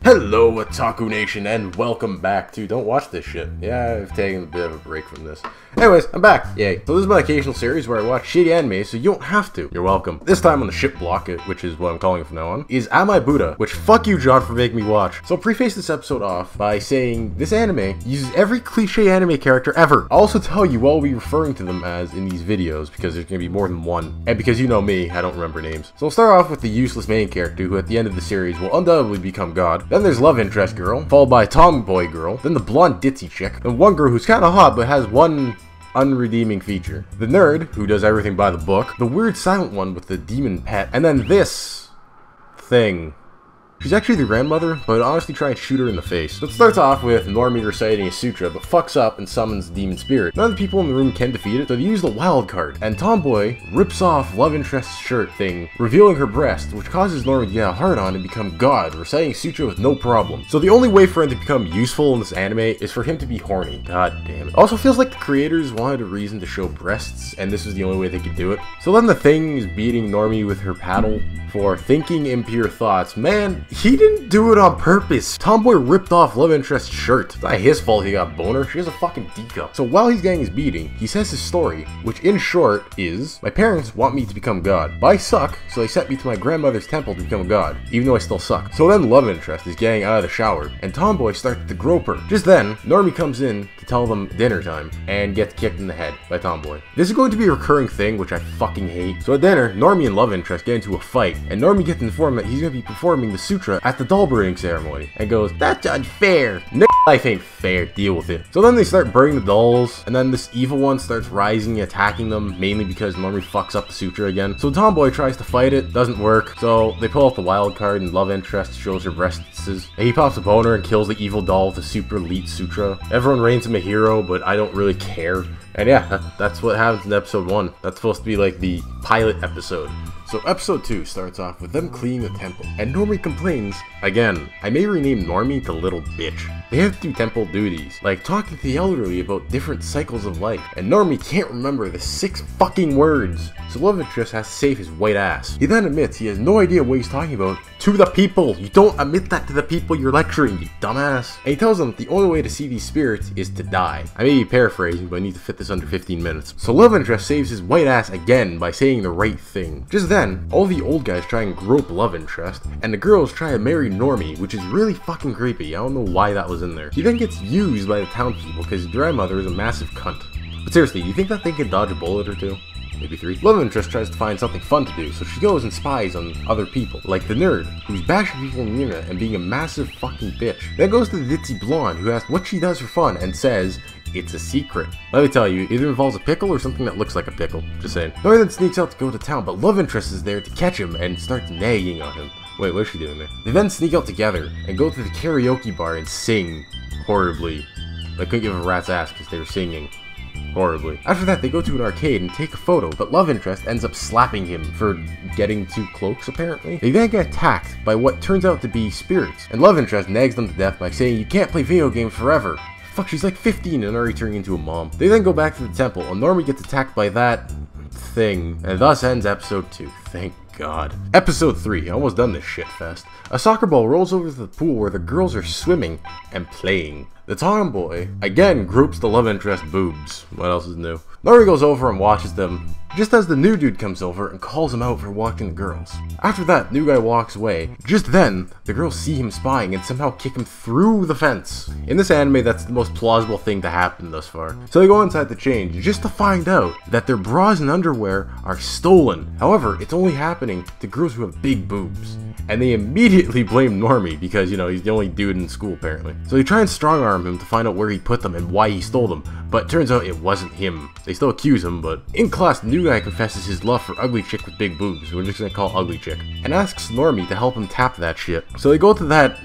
Hello, Otaku Nation, and welcome back to Don't Watch This Shit. Yeah, I've taken a bit of a break from this. Anyways, I'm back. Yay. So this is my occasional series where I watch shitty anime, so you don't have to. You're welcome. This time on the shit block, which is what I'm calling it from now on, is Am I Buddha, which fuck you, John, for making me watch. So I'll preface this episode off by saying this anime uses every cliche anime character ever. I'll also tell you what I'll be referring to them as in these videos, because there's gonna be more than one. And because you know me, I don't remember names. So I'll start off with the useless main character, who at the end of the series will undoubtedly become God. Then there's love interest girl, followed by tomboy girl, then the blonde ditzy chick, then one girl who's kinda hot but has one unredeeming feature, the nerd who does everything by the book, the weird silent one with the demon pet, and then this thing. She's actually the grandmother, but I'd honestly try and shoot her in the face. So it starts off with Normie reciting a sutra, but fucks up and summons the demon spirit. None of the people in the room can defeat it, so they use the wild card. And Tomboy rips off love interest's shirt thing, revealing her breast, which causes Normie to get a hard on and become God, reciting sutra with no problem. So the only way for him to become useful in this anime is for him to be horny. God damn it. Also feels like the creators wanted a reason to show breasts, and this was the only way they could do it. So then the thing is beating Normie with her paddle for thinking impure thoughts. Man, he didn't do it on purpose. Tomboy ripped off love interest's shirt. It's not his fault he got boner. She has a fucking D-cup. So while he's getting his beating, he says his story, which in short is, my parents want me to become God, but I suck, so they sent me to my grandmother's temple to become a God, even though I still suck. So then love interest is getting out of the shower, and Tomboy starts to grope her. Just then, Normie comes in to tell them dinner time, and gets kicked in the head by Tomboy. This is going to be a recurring thing, which I fucking hate. So at dinner, Normie and love interest get into a fight, and Normie gets informed that he's going to be performing the sutra at the doll burning ceremony, and goes, "That's unfair. No, life ain't fair. Deal with it." So then they start burning the dolls, and then this evil one starts rising and attacking them, mainly because Normie fucks up the sutra again. So Tomboy tries to fight it, doesn't work, so they pull out the wild card and love interest shows her breasts. And he pops a boner and kills the evil doll with the super elite sutra. Everyone reigns him a hero, but I don't really care. And yeah, that's what happens in episode 1. That's supposed to be like the pilot episode. So episode 2 starts off with them cleaning the temple, and Normie complains, again, I may rename Normie to little bitch. They have to do temple duties, like talking to the elderly about different cycles of life, and Normie can't remember the 6 fucking words, so love interest has to save his white ass. He then admits he has no idea what he's talking about to the people. You don't admit that to the people you're lecturing, you dumbass. And he tells them the only way to see these spirits is to die. I may be paraphrasing, but I need to fit this under 15 minutes. So love interest saves his white ass again by saying the right thing. Just then, all the old guys try and grope love interest, and the girls try to marry Normie, which is really fucking creepy. I don't know why that was in there. He then gets used by the townspeople because his grandmother is a massive cunt. But seriously, do you think that thing can dodge a bullet or 2? Maybe 3. Love interest tries to find something fun to do, so she goes and spies on other people, like the nerd, who's bashing people in the internet and being a massive fucking bitch. Then goes to the ditzy blonde, who asks what she does for fun, and says, it's a secret. Let me tell you, it either involves a pickle or something that looks like a pickle. Just saying. Normie then sneaks out to go to town, but love interest is there to catch him and starts nagging on him. Wait, what is she doing there? They then sneak out together and go to the karaoke bar and sing horribly. I couldn't give a rat's ass because they were singing horribly. After that, they go to an arcade and take a photo, but love interest ends up slapping him for getting 2 cloaks, apparently. They then get attacked by what turns out to be spirits, and love interest nags them to death by saying you can't play video games forever. Fuck, she's like 15 and already turning into a mom. They then go back to the temple, and Normie gets attacked by that thing, and thus ends episode 2. Thank God. Episode 3, almost done this shit fest. A soccer ball rolls over to the pool where the girls are swimming and playing. The tomboy, again, groups the love interest boobs. What else is new? Normie goes over and watches them, just as the new dude comes over and calls him out for watching the girls. After that, new guy walks away. Just then, the girls see him spying and somehow kick him through the fence. In this anime, that's the most plausible thing to happen thus far. So they go inside to change, just to find out that their bras and underwear are stolen. However, it's only happening to girls who have big boobs. And they immediately blame Normie because, you know, he's the only dude in school apparently. So they try and strong arm him to find out where he put them and why he stole them, but it turns out it wasn't him. They still accuse him, but in class, the new guy confesses his love for ugly chick with big boobs, we're just gonna call ugly chick, and asks Normie to help him tap that shit. So they go to that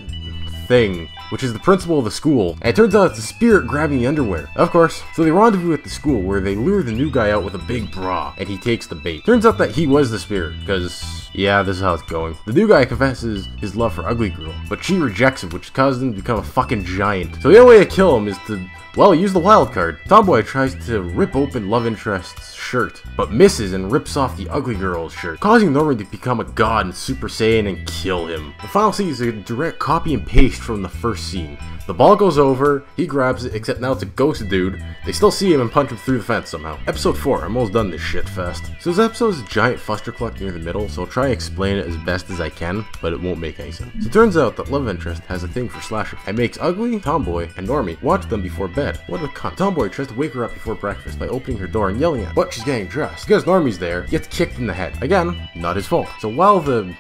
thing which is the principal of the school, and it turns out it's a spirit grabbing the underwear. Of course, so they rendezvous at the school where they lure the new guy out with a big bra, and he takes the bait. Turns out that he was the spirit, because yeah, this is how it's going. The new guy confesses his love for Ugly Girl, but she rejects him, which causes him to become a fucking giant. So the only way to kill him is to, well, use the wild card. Tomboy tries to rip open love interest's shirt, but misses and rips off the Ugly Girl's shirt, causing Norman to become a god and Super Saiyan and kill him. The final scene is a direct copy and paste from the first scene. The ball goes over, he grabs it, except now it's a ghost dude. They still see him and punch him through the fence somehow. Episode 4, I'm almost done this shit fast. So this episode is a giant fustercluck near the middle, so I'll try and explain it as best as I can, but it won't make any sense. So it turns out that love interest has a thing for slasher. It makes Ugly, Tomboy, and Normie watch them before bed. What a cunt. Tomboy tries to wake her up before breakfast by opening her door and yelling at her, but she's getting dressed. Because Normie's there, he gets kicked in the head. Again, not his fault. So while the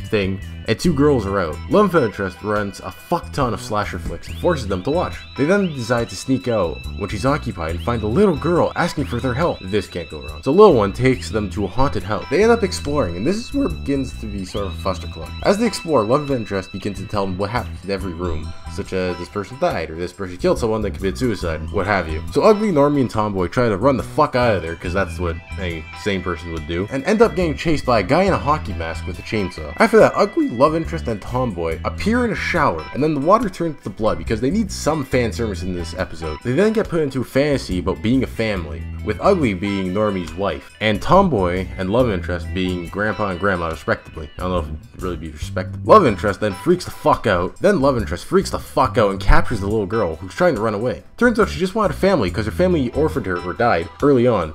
thing and two girls are out, love interest runs a fuck ton of slasher flicks and forces them to watch. They then decide to sneak out when she's occupied and find a little girl asking for their help. This can't go wrong. So little one takes them to a haunted house. They end up exploring, and this is where it begins to be sort of a fustercluck. As they explore, love interest begins to tell them what happens in every room, such as this person died, or this person killed someone that committed suicide, what have you. So Ugly, Normie, and Tomboy try to run the fuck out of there, because that's what a sane person would do, and end up getting chased by a guy in a hockey mask with a chainsaw. After that, Ugly, love interest, and Tomboy appear in a shower, and then the water turns to blood because they need some fan service in this episode. They then get put into a fantasy about being a family, with Ugly being Normie's wife, and Tomboy and love interest being grandpa and grandma respectively. I don't know if it'd really be respected. Love interest then freaks the fuck out, then love interest freaks the fuck out and captures the little girl who's trying to run away. Turns out she just wanted a family because her family orphaned her or died early on,